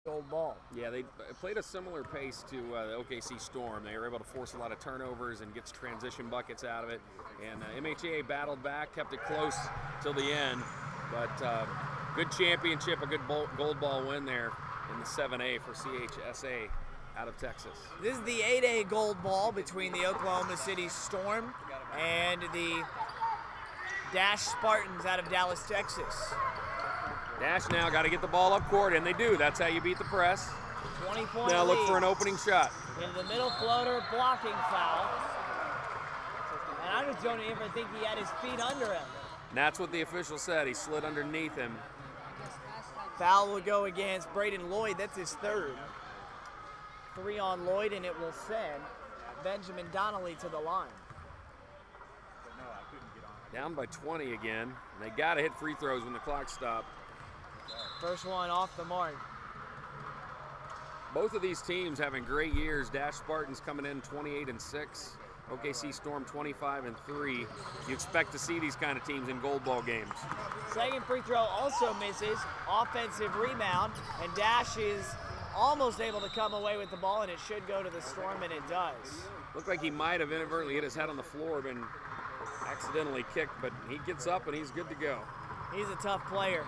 gold ball. Yeah, they played a similar pace to the OKC Storm. They were able to force a lot of turnovers and get transition buckets out of it. And MHA battled back, kept it close till the end. But good championship, a good gold ball win there in the 7A for CHSA out of Texas. This is the 8A gold ball between the Oklahoma City Storm and the DasCHE Spartans out of Dallas, Texas. DasCHE now got to get the ball up court, and they do. That's how you beat the press. 20-point Now look lead. for an opening shot. In the middle floater, blocking foul. And I just don't even think he had his feet under him. And that's what the official said. He slid underneath him. Foul will go against Braden Lloyd. That's his third. 3 on Lloyd, and it will send Benjamin Donnelly to the line. Down by 20 again. And they got to hit free throws when the clock stops. First one off the mark. Both of these teams having great years. DasCHE Spartans coming in 28-6. OKC Storm 25-3. You expect to see these kind of teams in gold ball games. Second free throw also misses. Offensive rebound, and DasCHE is almost able to come away with the ball, and it should go to the Storm, and it does. Looked like he might have inadvertently hit his head on the floor, been accidentally kicked, but he gets up and he's good to go. He's a tough player.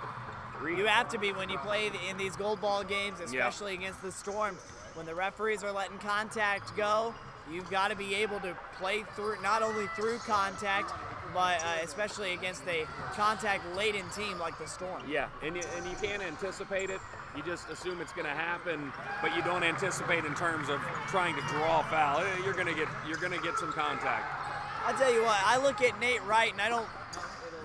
You have to be when you play in these gold ball games, especially against the Storm. When the referees are letting contact go, you've got to be able to play through, not only through contact, but especially against a contact-laden team like the Storm. Yeah, and you can't anticipate it. You just assume it's going to happen, but you don't anticipate in terms of trying to draw a foul. You're going to get some contact. I'll tell you what, I look at Nate Wright, and I don't.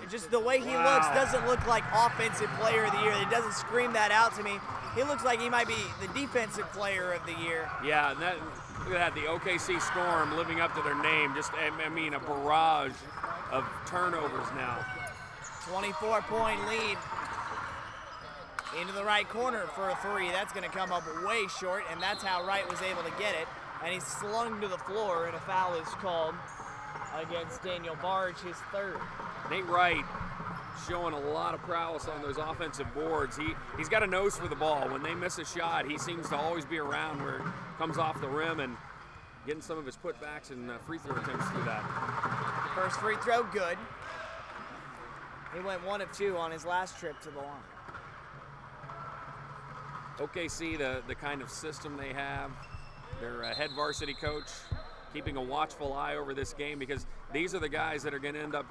Just the way he looks doesn't look like offensive player of the year. It doesn't scream that out to me. He looks like he might be the defensive player of the year. Yeah, and look at that, the OKC Storm living up to their name. Just, I mean, a barrage of turnovers now. 24-point lead. Into the right corner for a 3. That's going to come up way short, and that's how Wright was able to get it. And he's slung to the floor, and a foul is called against Daniel Barge, his third. Nate Wright showing a lot of prowess on those offensive boards. He's got a nose for the ball. When they miss a shot, he seems to always be around where it comes off the rim and getting some of his putbacks and free throw attempts through that. First free throw, good. He went 1 of 2 on his last trip to the line. OKC, the kind of system they have, their head varsity coach keeping a watchful eye over this game, because these are the guys that are going to end up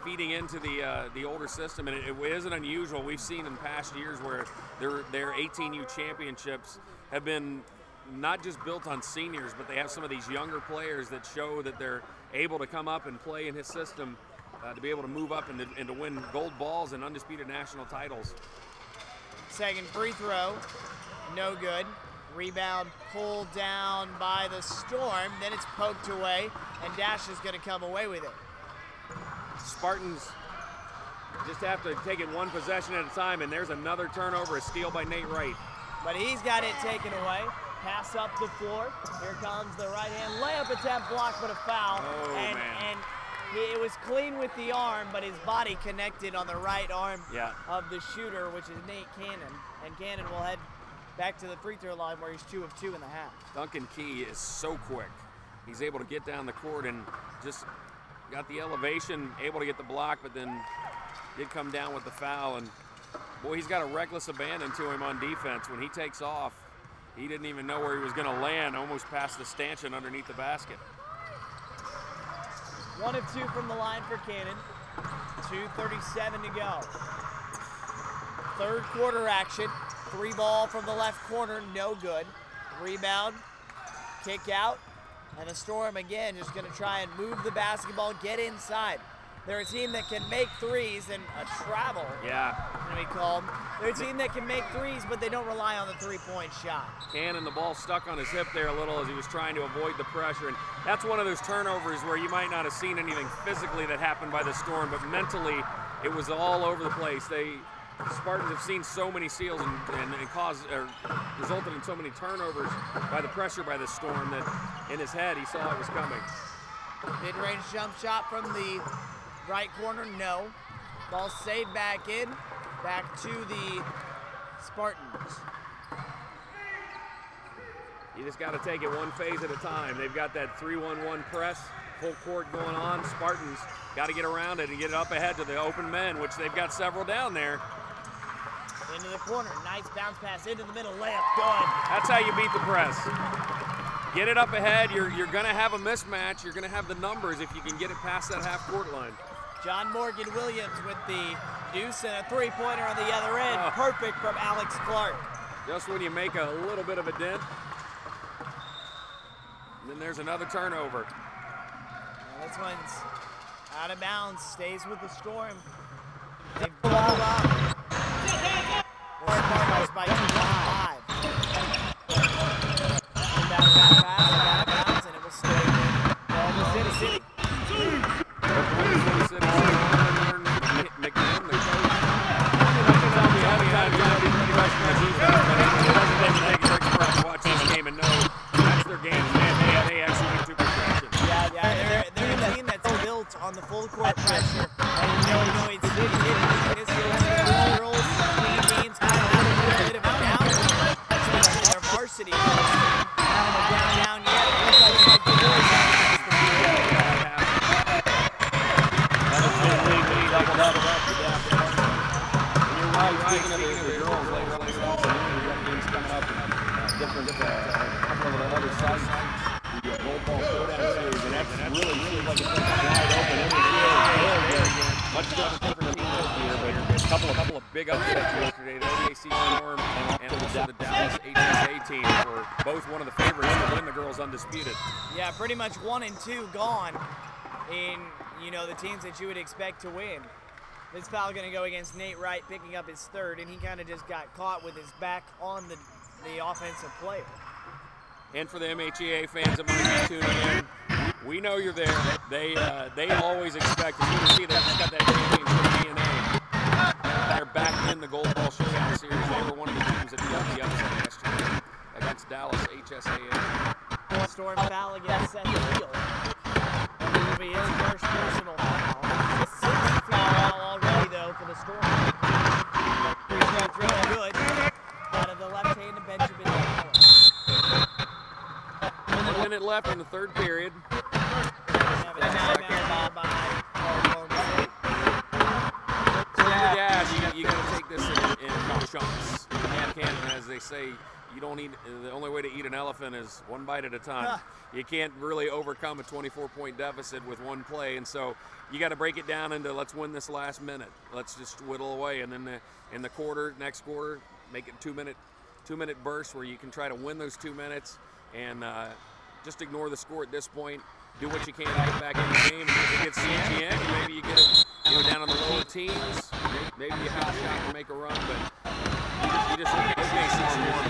feeding into the older system, and it isn't unusual. We've seen in past years where their 18U championships have been not just built on seniors, but they have some of these younger players that show that they're able to come up and play in his system to be able to move up and to win gold balls and undisputed national titles. Second free throw, no good. Rebound pulled down by the Storm, then it's poked away, and DasCHE is going to come away with it. Spartans just have to take it one possession at a time, and there's another turnover, a steal by Nate Wright. But he's got it taken away. Pass up the floor. Here comes the right-hand layup attempt, blocked, but a foul. Oh, man. And it was clean with the arm, but his body connected on the right arm of the shooter, which is Nate Cannon. And Cannon will head back to the free throw line where he's 2 of 2 in the half. Duncan Key is so quick. He's able to get down the court and just got the elevation, able to get the block, but then did come down with the foul. And boy, he's got a reckless abandon to him on defense. When he takes off, he didn't even know where he was going to land, almost past the stanchion underneath the basket. 1 of 2 from the line for Cannon. 2:37 to go. Third quarter action. 3 ball from the left corner, no good. Rebound, kick out, and the Storm again just going to try and move the basketball, get inside. They're a team that can make threes, and a travel going to be called. They're a team that can make threes, but they don't rely on the three-point shot. Cannon, the ball stuck on his hip there a little as he was trying to avoid the pressure. And that's one of those turnovers where you might not have seen anything physically that happened by the Storm, but mentally it was all over the place. The Spartans have seen so many steals and resulted in so many turnovers by the pressure by the Storm that in his head he saw it was coming. Mid-range jump shot from the right corner, no. Ball saved back in, back to the Spartans. You just got to take it one phase at a time. They've got that 3-1-1 press, full court going on. Spartans got to get around it and get it up ahead to the open men, which they've got several down there. Into the corner, nice bounce pass into the middle, layup, good. That's how you beat the press. Get it up ahead. You're going to have a mismatch. You're going to have the numbers if you can get it past that half-court line. John Morgan Williams with the deuce and a three-pointer on the other end. Oh. Perfect from Alex Clark. Just when you make a little bit of a dent. And then there's another turnover. This one's out of bounds, stays with the Storm. They've doubled up. Spartans by 2-5. Back, out of bounds, and it will stay with City. Watch this game and know that's their game. They actually need to perfection. Yeah, they're a team that's built on the full court pressure. And it's girls, teams kind of have a bit of a down. Their varsity down yet. Looks like the boys Speaking of the girls, later on, we got games coming up in different couple of the other sites. We get gold ball showdown series, and that's really like it's wide open every year. Much different team this year, but a couple of Big upsets yesterday. The OKC Storm and also the DasCHE team were both one of the favorites to win the girls undisputed. Yeah, pretty much 1 and 2 gone in the teams that you would expect to win. This foul going to go against Nate Wright, picking up his third, and he kind of just got caught with his back on the offensive player. And for the MHEA fans that might be tuning in, we know you're there. They always expect, and you can see they just got that championship DNA. They're back in the gold ball showdown series. They were one of the teams that got the upset yesterday against Dallas HSAA. Storm foul against Seth Field. It will be his first personal foul. Foul already, though, for the Storm. Free throw good. Out of the left hand of Benjamin. 1 minute left in the third period. You got to take this in chunks. You can't, as they say, you don't eat. The only way to eat an elephant is one bite at a time. You can't really overcome a 24-point deficit with one play, and so you got to break it down into let's win this last minute. Let's just whittle away, and then in the next quarter, make it 2-minute bursts where you can try to win those 2 minutes and just ignore the score at this point. Do what you can to get back in the game. And if it gets CGN, maybe you get it down on the lower teams. Maybe you have a shot to make a run, but you just can't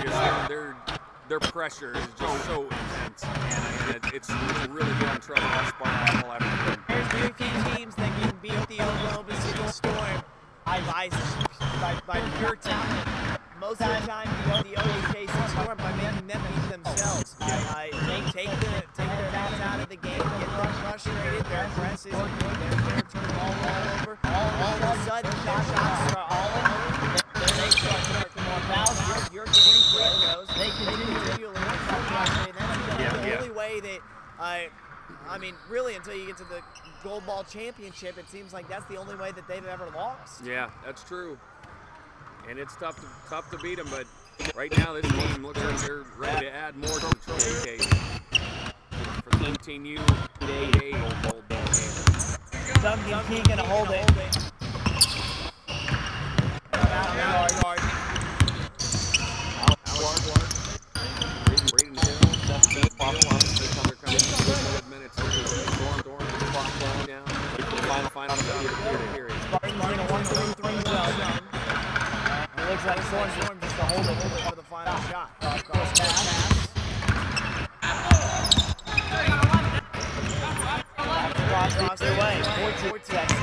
because their pressure is just so intense, and it's really getting trouble on Spartans all after. There's very few teams that can beat the Oklahoma City Storm by pure talent. Most of the time, the OKC Storm by making them beat themselves. They take their hands out of the game, get them frustrated, their press isn't good, they're turning all over. All of a sudden, their shots are all in. They start making more fouls. You're getting free throws. They continue to fuel it. That's the only way that, really until you get to the Gold Ball Championship, it seems like that's the only way that they've ever lost. Yeah, that's true. And it's tough to beat them, but right now this team looks like they're ready to add more to the trophy case for the 18U Gold Ball game. Duncan Key gonna hold it. Braden Hill, Seth minutes. Storm, clock down. Final period. Spartans in a 1-3-3 well. It looks like Storm just to hold it for the final shot. Cross pass. Across the way. 14 seconds.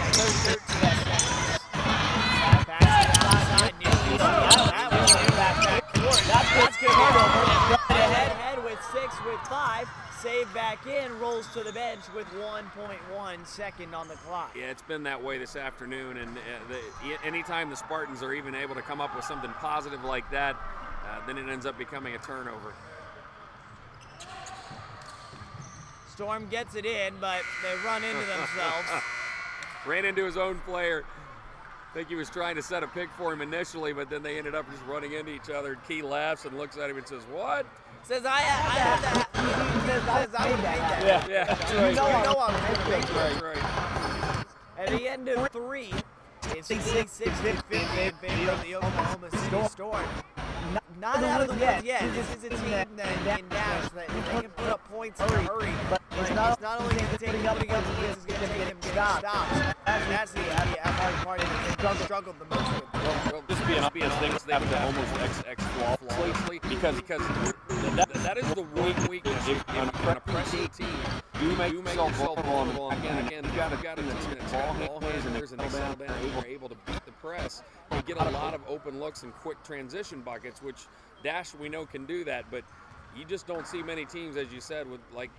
13 seconds. Pass outside. That was back court. That's good. Head with 6 with 5. Save back in, rolls to the bench with 1.1 second on the clock. Yeah, it's been that way this afternoon, and anytime the Spartans are even able to come up with something positive like that, then it ends up becoming a turnover. Storm gets it in, but they run into themselves. Ran into his own player. I think he was trying to set a pick for him initially, but then they ended up just running into each other. And Key laughs and looks at him and says, "What?" Says I have that. Says I would make that. Yeah, that's right. You know I'm That's right. At the end of 3, it's 6-50 in favor of the Oklahoma City Storm. Not out of the woods yet. This is a team in Dash that they can put up points in a hurry. But it's not only going to take them putting up points, it's going to take them getting stops. That's the part that they struggled the most with. Well, just being things they have to almost X flawlessly because that is the one weakness in a pressing team. You make yourself vulnerable, and again, you got to ball hands and they're able to beat the press. You get a lot of open looks and quick transition buckets, which Dash we know can do that, but you just don't see many teams, as you said, with like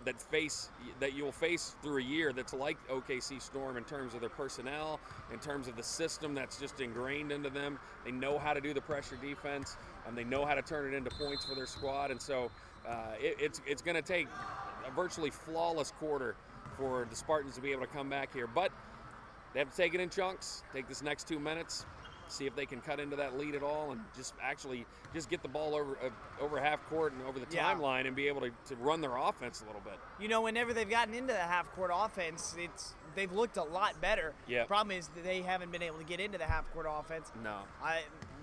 that you'll face through a year that's like OKC Storm in terms of their personnel, in terms of the system that's just ingrained into them. They know how to do the pressure defense, and they know how to turn it into points for their squad, and so it's going to take a virtually flawless quarter for the Spartans to be able to come back here. But they have to take it in chunks, take this next 2 minutes, see if they can cut into that lead at all and just get the ball over half court and over the timeline and be able to run their offense a little bit. You know, whenever they've gotten into the half court offense, they've looked a lot better. Yeah. The problem is that they haven't been able to get into the half court offense. No.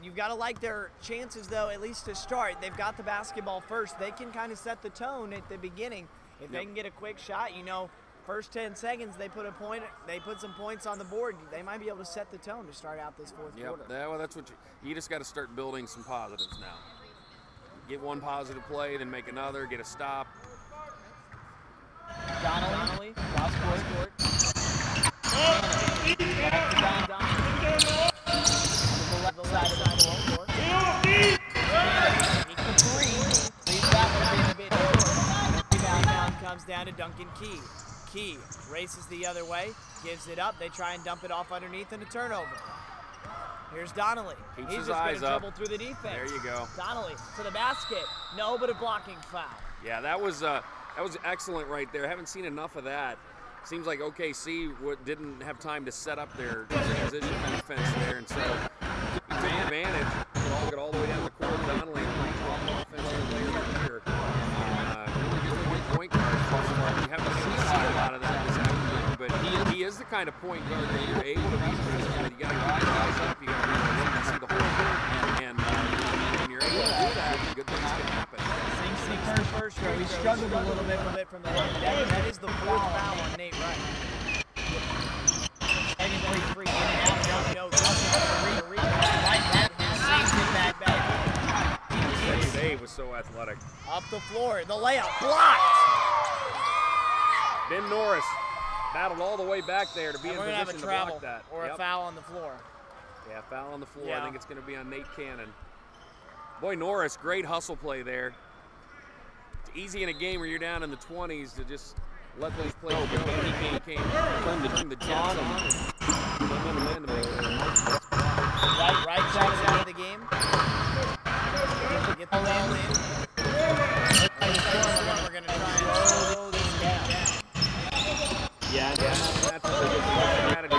You've got to like their chances, though, at least to start. They've got the basketball first. They can kind of set the tone at the beginning. If they can get a quick shot, you know, first 10 seconds they put some points on the board. They might be able to set the tone to start out this fourth quarter. Yeah, well, that's what you just got to start building some positives now. Get one positive play, then make another, get a stop. Donnelly, cross court. The left side of the floor. Rebound comes down to Duncan Key. Key races the other way, gives it up. They try and dump it off underneath and a turnover. Here's Donnelly. He's just going to dribble through the defense. There you go. Donnelly to the basket. No, but a blocking foul. Yeah, that was excellent right there. Haven't seen enough of that. Seems like OKC didn't have time to set up their transition defense there, and so took advantage. Get all the way down the court. Donnelly offensive player of the year. Point guard. You haven't seen a lot of that this afternoon, but he is the kind of point guard that you're able to beat. You got to keep your eyes up. You got to see the whole court, and when you're able to do that, good things can happen. First row. He struggled a little bit from the line. That is the fourth foul on Nate Wright. Free in and out. No. Dave was so athletic. Up the floor. The layup blocked. Ben Norris battled all the way back there to be in position to block that. Or a foul on the floor. Yeah, foul on the floor. Yeah. I think it's going to be on Nate Cannon. Boy, Norris, great hustle play there. It's easy in a game where you're down in the 20s to just let those plays go. He came turn the Jets on. Right side out of the game. Get the ball in. We're going to try and slow this down. Yeah, that's a good strategy.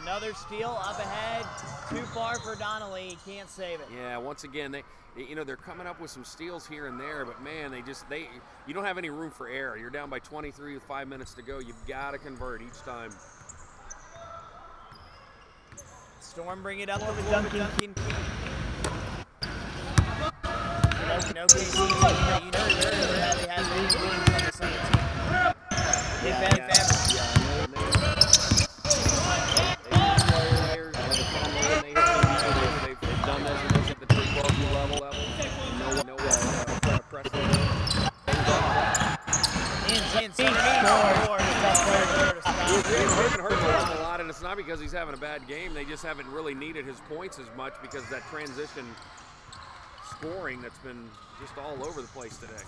Another steal up ahead. Too far for Donnelly. He can't save it. Yeah, once again, they're coming up with some steals here and there, but man, you don't have any room for error. You're down by 23 with 5 minutes to go. You've got to convert each time. Storm bring it up to the Duncan Key. No KC team that you know really has any wins on this other team. If ever. They've done this at the 3-12 level. No press. He's hurt a lot, and it's not because he's having a bad game. They just haven't really needed his points as much because that transition scoring that's been just all over the place today.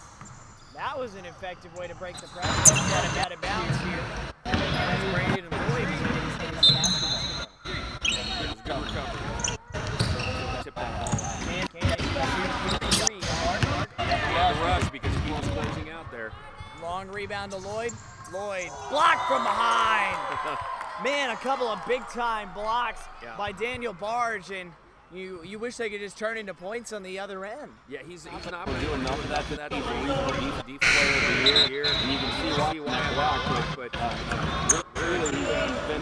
That was an effective way to break the press. Got him out of bounds here. That's Brandon and Lloyd. Good recovery. Tip that ball. Can't The rush because he was closing out there. Long rebound to Lloyd. Lloyd blocked from behind. Man, a couple of big-time blocks by Daniel Barge, and you wish they could just turn into points on the other end. Yeah, he's not doing enough of that. He's a regional deep player of the year, and you can see why. But really, he's been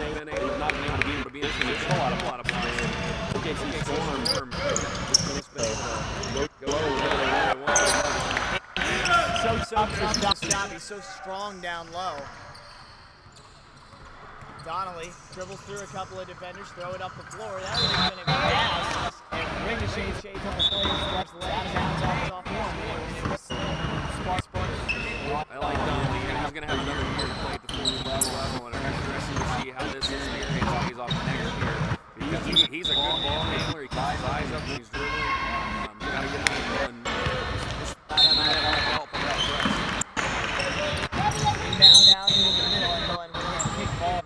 not been able to be in a lot of players. OKC Storm just been able to go wherever they want. So tough. He's so strong down low. Donnelly dribbles through a couple of defenders, throw it up the floor. That would have been a good pass. And Ricochet shades up the players, steps left, off the Spartans. I like Donnelly. He's going to have another year to play at the full level, and I'm interested to see how this experience plays off next year. Because he's a good ball handler. He keeps his eyes up when he's dribbling. You got to get him and just help him that press. Down into the middle and kick ball.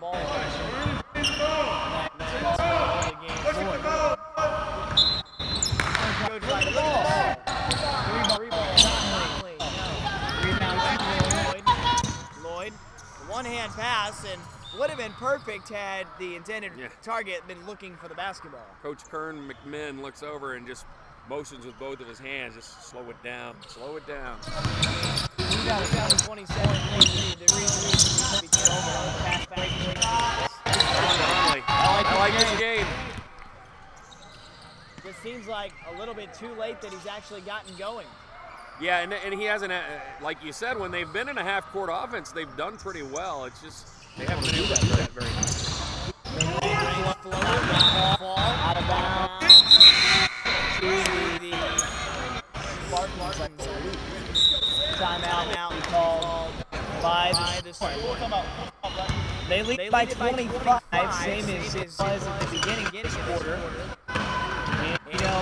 Lloyd, one-hand pass, and would have been perfect had the intended target been looking for the basketball. Coach Kern McMinn looks over and just motions with both of his hands, just slow it down, slow it down. We got it down to 27. I like this game. Just seems like a little bit too late that he's actually gotten going. Yeah, and he hasn't, like you said, when they've been in a half-court offense, they've done pretty well. It's just they haven't been able to do that very much. Ball out of bounds to the Spartans. Timeout called by the Spartans. They lead by 25, same as it was at the beginning of this quarter. You know,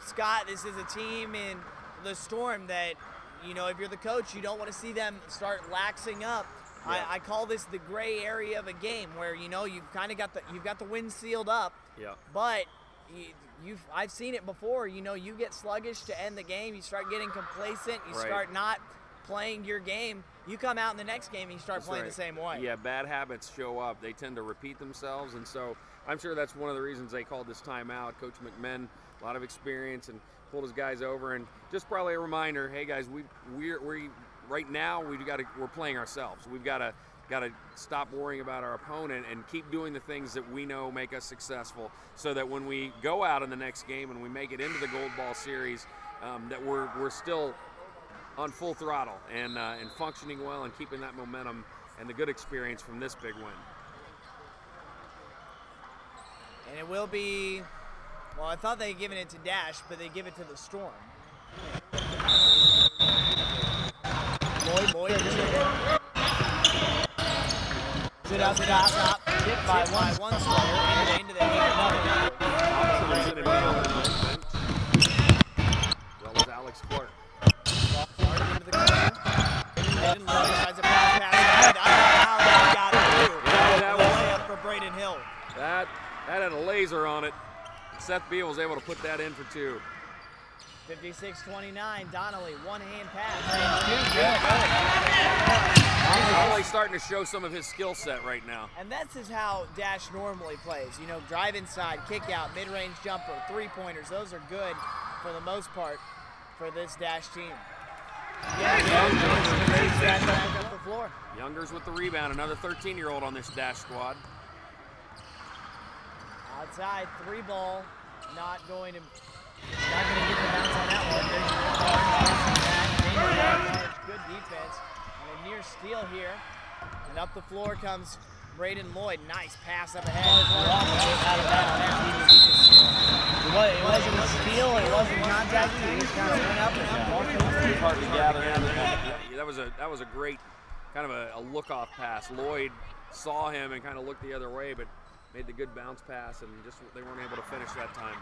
Scott, this is a team in the Storm that, you know, if you're the coach, you don't want to see them start laxing up. Yeah. I call this the gray area of a game where, you know, you've kind of got the wind sealed up. Yeah. But I've seen it before. You know, you get sluggish to end the game. You start getting complacent. You start not playing your game. You come out in the next game and you start playing the same way. Yeah, bad habits show up. They tend to repeat themselves, and so I'm sure that's one of the reasons they called this timeout. Coach McMinn, a lot of experience, and pulled his guys over, and just probably a reminder, hey guys, we're right now we're playing ourselves. We've got to stop worrying about our opponent and keep doing the things that we know make us successful, so that when we go out in the next game and we make it into the Gold Ball Series, that we're still on full throttle and functioning well and keeping that momentum and the good experience from this big win. And it will be, well, I thought they had given it to DasCHE, but they give it to the Storm. Lloyd. Sit up, top. Hit by one player into the hand. Well as Alex Clark. Into the corner. And Lloyd tries a pass. I don't know how that got through. That was a layup for Braden Hill. That had a laser on it. Seth Beal was able to put that in for two. 56-29, Donnelly, one-hand pass. Donnelly's starting to show some of his skill set right now. And that's just how DasCHE normally plays. You know, drive inside, kick out, mid-range jumper, three-pointers. Those are good for the most part for this DasCHE team. Up the floor. Youngers with the rebound, another 13-year-old on this DasCHE squad. Outside, three ball, not going to get the bounce on that one. Good defense. And a near steal here. And up the floor comes Braden Lloyd. Nice pass up ahead. It wasn't a steal, it wasn't contact. He just kind of went up and hard to gather in. That was a great kind of a look-off pass. Lloyd saw him and kind of looked the other way, but made the good bounce pass, and just they weren't able to finish that time.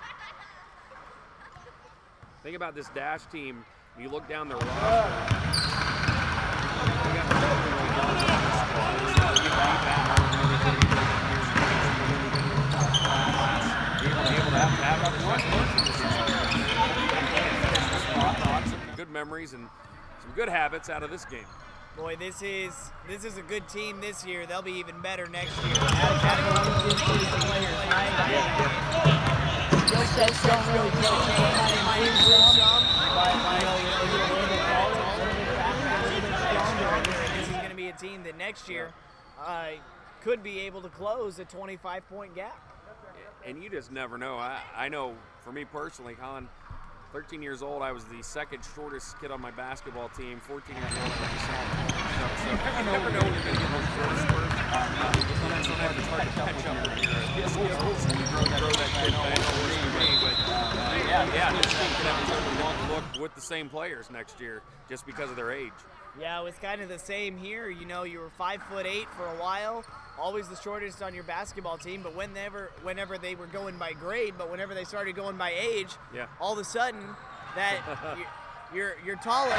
Think about this DasCHE team. You look down the roster. Good memories and some good habits out of this game. Boy, this is a good team this year. They'll be even better next year. This is going to be a team that next year could be able to close a 25-point gap. And you just never know. I know for me personally, Colin, 13 years old, I was the second shortest kid on my basketball team. 14 years old, I was the sophomore. So you never know when you're going to get those short spurts. Sometimes it's hard to catch up with your skills and you grow that good thing. But this team could have a long look with the same players next year just because of their age. Yeah, it was kind of the same here. You know, you were 5'8" for a while, always the shortest on your basketball team, but whenever they were going by grade, but whenever they started going by age, all of a sudden that you're taller.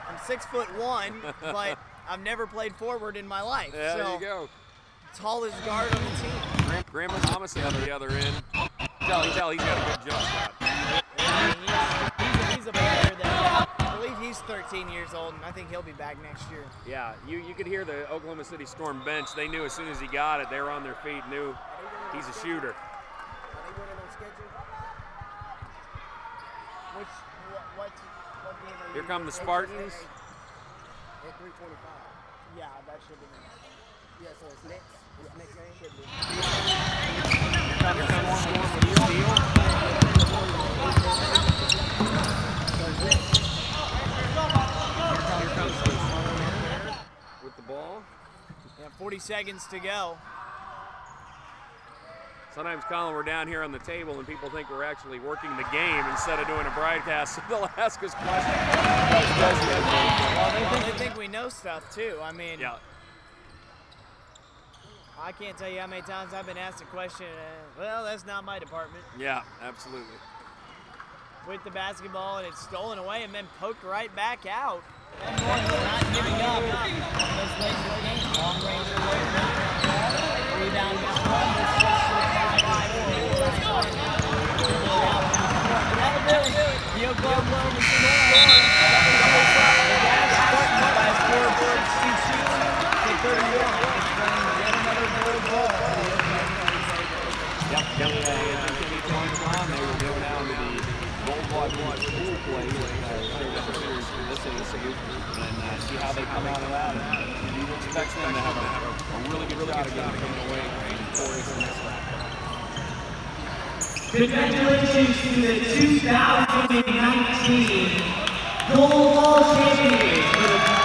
I'm 6'1", but I've never played forward in my life. Yeah, so there you go. Tallest guard on the team. Graham Thomas on the other end. Tell he's got a good jump shot. He's a player that I believe he's 13 years old, and I think he'll be back next year. Yeah, you could hear the Oklahoma City Storm bench. They knew as soon as he got it, they were on their feet, knew he's a shooter. What game are you? Here come the Spartans. At 3:25. Yeah, that should be nice. Yeah, so it's next. It's next game. Should be. Here comes the Storm with the steal. Here comes the Storm with the ball. Yeah, 40 seconds to go. Sometimes, Colin, we're down here on the table and people think we're actually working the game instead of doing a broadcast, so they'll ask us questions. Well, they think we know stuff, too. I mean, I can't tell you how many times I've been asked a question, well, that's not my department. Yeah, absolutely. With the basketball, and it's stolen away and then poked right back out. Not giving up. Long range rebound. The Oklahoma City Storm by scoreboard 62-31. Yet another goal ball. Yep. They were going down to the gold ball pool play. This is and see how they come out of that. You expect them to have a really good shot again coming away victorious in this round. Congratulations to the 2019 Gold Ball champions.